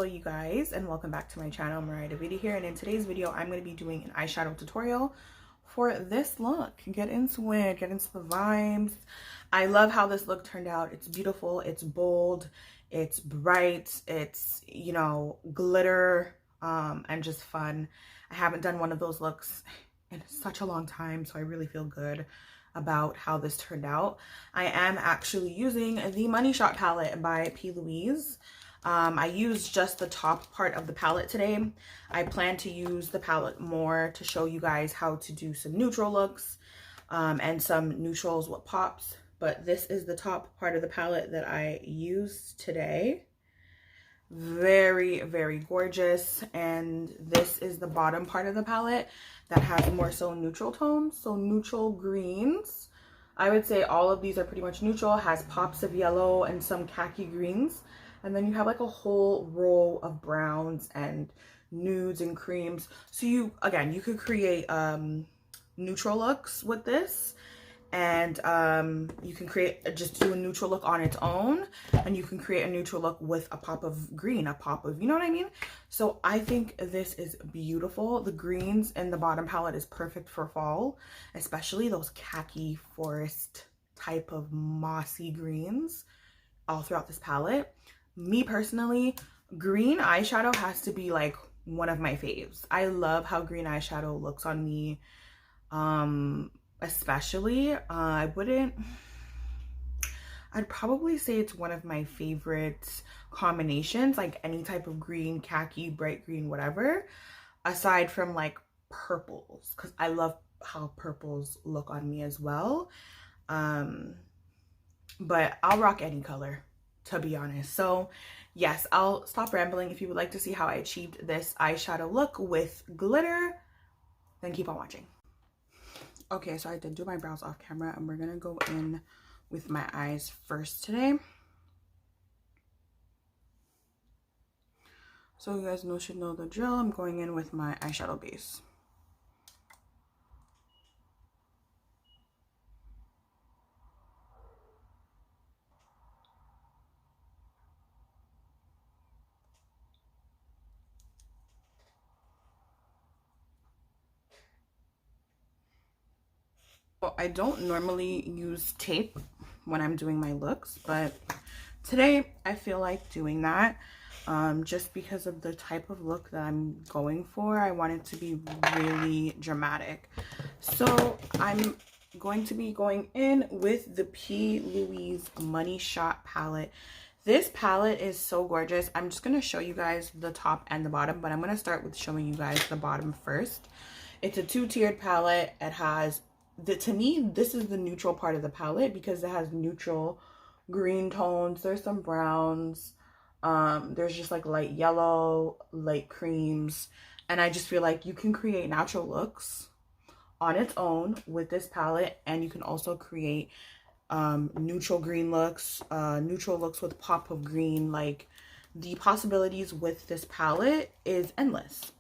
you guys, and welcome back to my channel. Mariah Davidi here, and in today's video I'm going to be doing an eyeshadow tutorial for this look. Get into it, get into the vibes. I love how this look turned out. It's beautiful, it's bold, it's bright, it's, you know, glitter, and just fun. I haven't done one of those looks in such a long time, so I really feel good about how this turned out. I am actually using the Money Shot palette by Plouise. I used just the top part of the palette today. I plan to use the palette more to show you guys how to do some neutral looks and some neutrals with pops. But this is the top part of the palette that I used today. Very, very gorgeous. And this is the bottom part of the palette that has more so neutral tones, so neutral greens. I would say all of these are pretty much neutral, has pops of yellow and some khaki greens. And then you have like a whole row of browns and nudes and creams. So you could create neutral looks with this. And you can just do a neutral look on its own, and you can create a neutral look with a pop of green, a pop of, you know what I mean? So I think this is beautiful. The greens in the bottom palette is perfect for fall, especially those khaki forest type of mossy greens all throughout this palette. Me personally, green eyeshadow has to be like one of my faves. I love how green eyeshadow looks on me. Especially, I'd probably say it's one of my favorite combinations, like any type of green, khaki, bright green, whatever, aside from like purples, because I love how purples look on me as well. But I'll rock any color, to be honest. So yes, I'll stop rambling. If you would like to see how I achieved this eyeshadow look with glitter, then keep on watching. Okay, so I did do my brows off camera, and we're gonna go in with my eyes first today. So you guys should know the drill. I'm going in with my eyeshadow base. I don't normally use tape when I'm doing my looks, but today I feel like doing that just because of the type of look that I'm going for. I want it to be really dramatic. So I'm going to be going in with the Plouise Money Shot palette. This palette is so gorgeous. I'm just going to show you guys the top and the bottom, but I'm going to start with showing you guys the bottom first. It's a two-tiered palette. It has to me, this is the neutral part of the palette because it has neutral green tones. There's some browns. There's just like light yellow, light creams. And I just feel like you can create natural looks on its own with this palette. And you can also create neutral green looks, neutral looks with pop of green. Like, the possibilities with this palette is endless.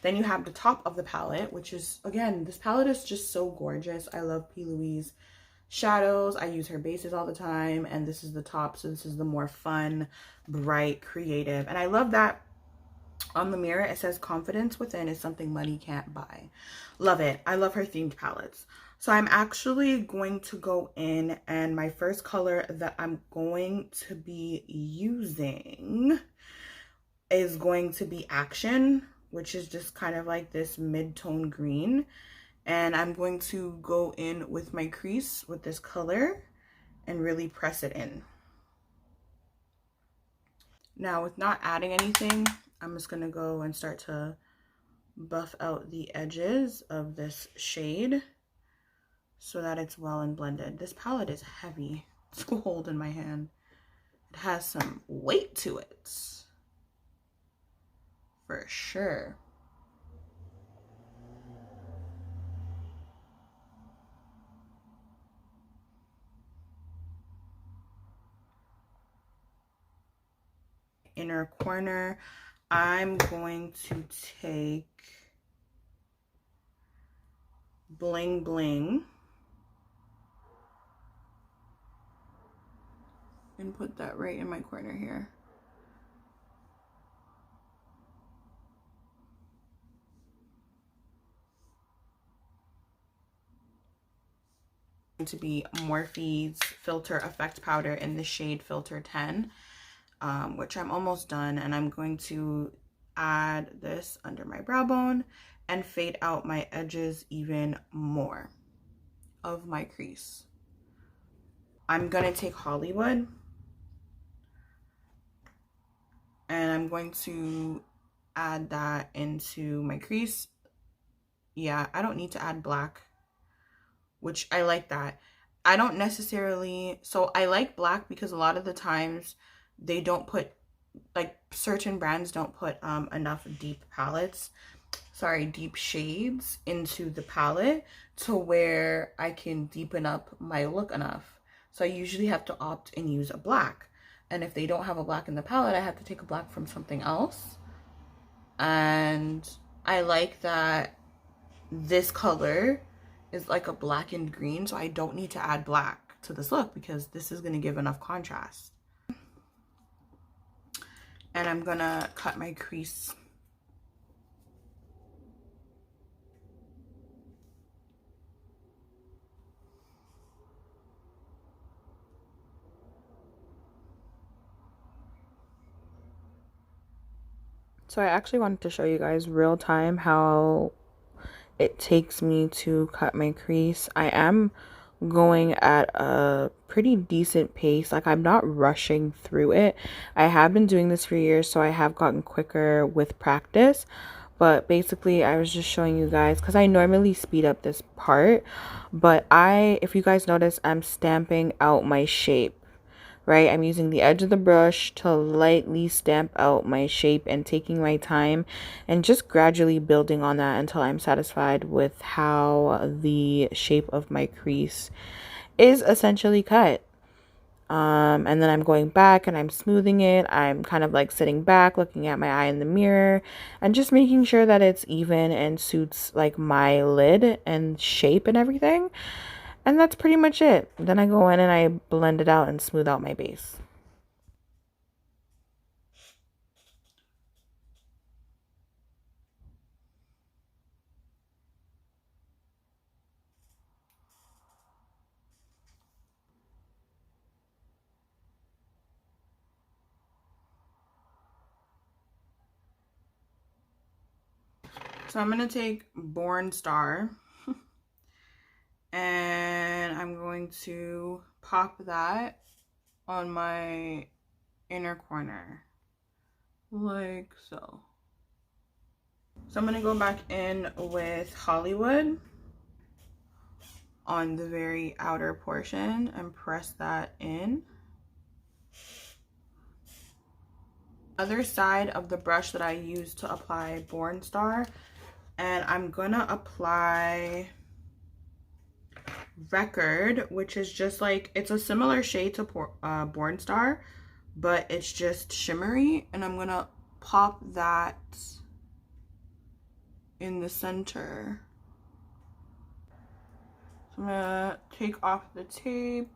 Then you have the top of the palette, which is, again, this palette is just so gorgeous. I love Plouise shadows. I use her bases all the time, and this is the top. So this is the more fun, bright, creative. And I love that on the mirror it says confidence within is something money can't buy. Love it. I love her themed palettes. So I'm actually going to go in, and my first color that I'm going to be using is going to be Action, which is just kind of like this mid-tone green. And I'm going to go in with my crease with this color and really press it in. Now, with not adding anything, I'm just going to go and start to buff out the edges of this shade so that it's well and blended. This palette is heavy to hold in my hand. It has some weight to it, for sure. Inner corner, I'm going to take Bling Bling and put that right in my corner here. to be Morphe's Filter Effect Powder in the shade Filter 10, which I'm almost done, and I'm going to add this under my brow bone and fade out my edges even more of my crease. I'm gonna take Hollywood and I'm going to add that into my crease. Yeah, I don't need to add black, which I like that. I don't necessarily, so I like black because a lot of the times they don't put, like certain brands don't put enough deep shades into the palette to where I can deepen up my look enough. So I usually have to opt and use a black. And if they don't have a black in the palette, I have to take a black from something else. And I like that this color is like a blackened green, so I don't need to add black to this look because this is going to give enough contrast. And I'm gonna cut my crease. So I actually wanted to show you guys real time how it takes me to cut my crease. I am going at a pretty decent pace. Like, I'm not rushing through it. I have been doing this for years, so I have gotten quicker with practice. But basically, I was just showing you guys because I normally speed up this part, but if you guys notice, I'm stamping out my shape. Right, I'm using the edge of the brush to lightly stamp out my shape and taking my time and just gradually building on that until I'm satisfied with how the shape of my crease is essentially cut. And then I'm going back and I'm smoothing it. I'm kind of like sitting back, looking at my eye in the mirror and just making sure that it's even and suits like my lid and shape and everything. And that's pretty much it. Then I go in and I blend it out and smooth out my base. So I'm going to take Born Star and I'm going to pop that on my inner corner like so. So I'm going to go back in with Hollywood on the very outer portion and press that in. Other side of the brush that I used to apply Born Star, and I'm gonna apply Record, which is just like, it's a similar shade to Born Star, but it's just shimmery, and I'm gonna pop that in the center. So I'm gonna take off the tape,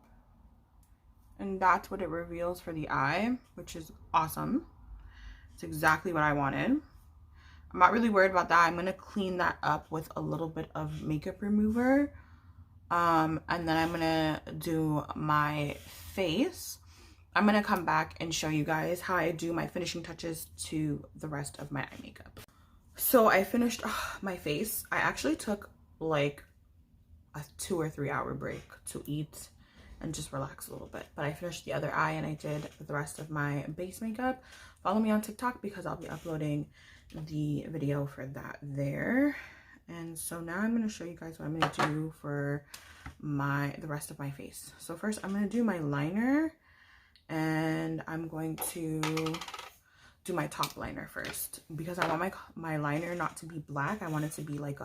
and that's what it reveals for the eye, which is awesome. It's exactly what I wanted. I'm not really worried about that. I'm gonna clean that up with a little bit of makeup remover. And then I'm gonna do my face. I'm gonna come back and show you guys how I do my finishing touches to the rest of my eye makeup. So I finished my face. I actually took like a 2 or 3 hour break to eat and just relax a little bit. But I finished the other eye and I did the rest of my base makeup. Follow me on TikTok because I'll be uploading the video for that there. And so now I'm going to show you guys what I'm going to do for the rest of my face. So first I'm going to do my liner, and I'm going to do my top liner first because I want my liner not to be black. I want it to be like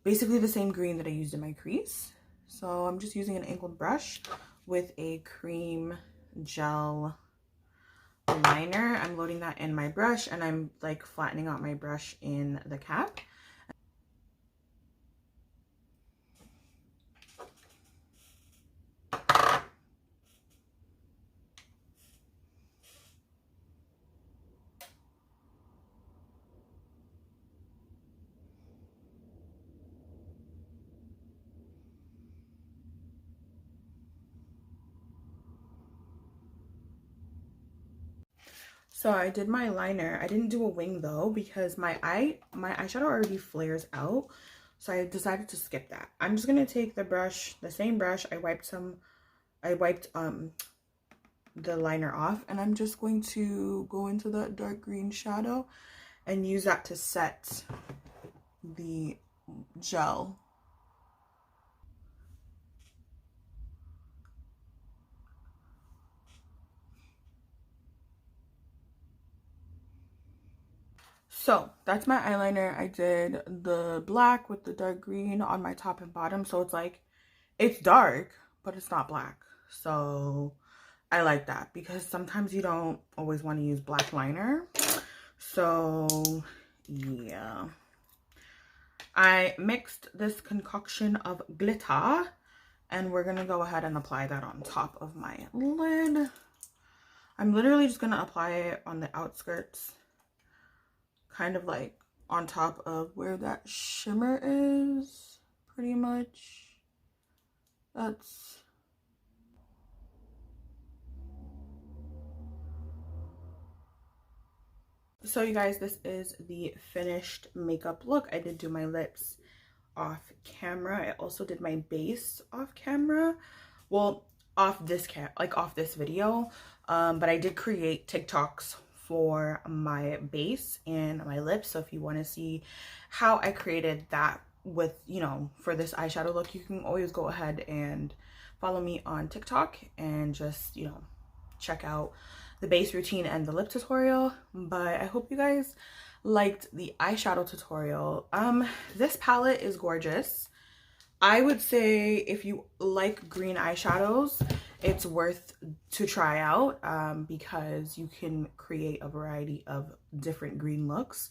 basically the same green that I used in my crease. So I'm just using an angled brush with a cream gel liner. I'm loading that in my brush and I'm like flattening out my brush in the cap. So I did my liner. I didn't do a wing though because my eyeshadow already flares out. So I decided to skip that. I'm just gonna take the brush, the same brush. I wiped the liner off, and I'm just going to go into the dark green shadow and use that to set the gel. So that's my eyeliner. I did the black with the dark green on my top and bottom. So it's like, it's dark, but it's not black. So I like that because sometimes you don't always want to use black liner. So yeah. I mixed this concoction of glitter and we're going to go ahead and apply that on top of my lid. I'm literally just going to apply it on the outskirts, kind of like on top of where that shimmer is, pretty much. That's... So you guys, this is the finished makeup look. I did do my lips off camera. I also did my base off camera. Well, off this video. But I did create TikToks for my base and my lips. So if you want to see how I created that with, you know, for this eyeshadow look, you can always go ahead and follow me on TikTok and just, you know, check out the base routine and the lip tutorial. But I hope you guys liked the eyeshadow tutorial. This palette is gorgeous. I would say if you like green eyeshadows, it's worth to try out because you can create a variety of different green looks.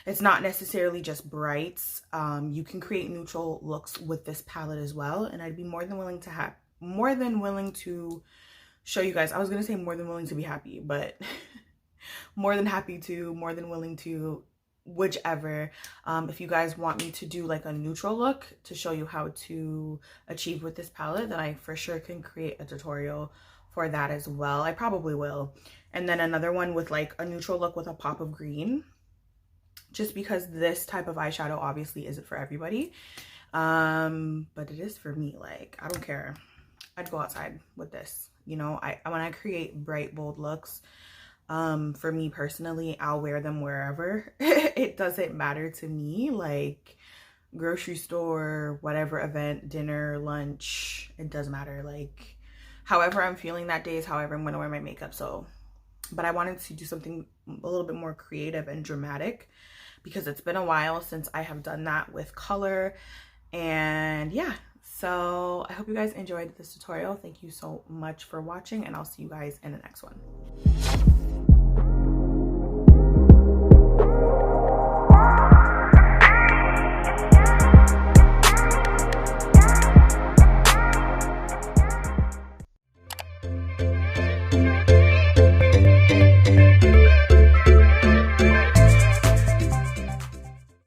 It's not necessarily just brights. You can create neutral looks with this palette as well, and I'd be more than willing to show you guys. I was gonna say more than willing to be happy, but more than willing to, whichever. If you guys want me to do like a neutral look to show you how to achieve with this palette, then I for sure can create a tutorial for that as well. I probably will. And then another one with like a neutral look with a pop of green, just because this type of eyeshadow obviously isn't for everybody, but it is for me. Like, I don't care. I'd go outside with this, you know. When I create bright, bold looks, for me personally, I'll wear them wherever. It doesn't matter to me, like grocery store, whatever event, dinner, lunch, it doesn't matter. Like, however I'm feeling that day is however I'm gonna wear my makeup. So, but I wanted to do something a little bit more creative and dramatic because it's been a while since I have done that with color. And yeah, so I hope you guys enjoyed this tutorial. Thank you so much for watching, and I'll see you guys in the next one.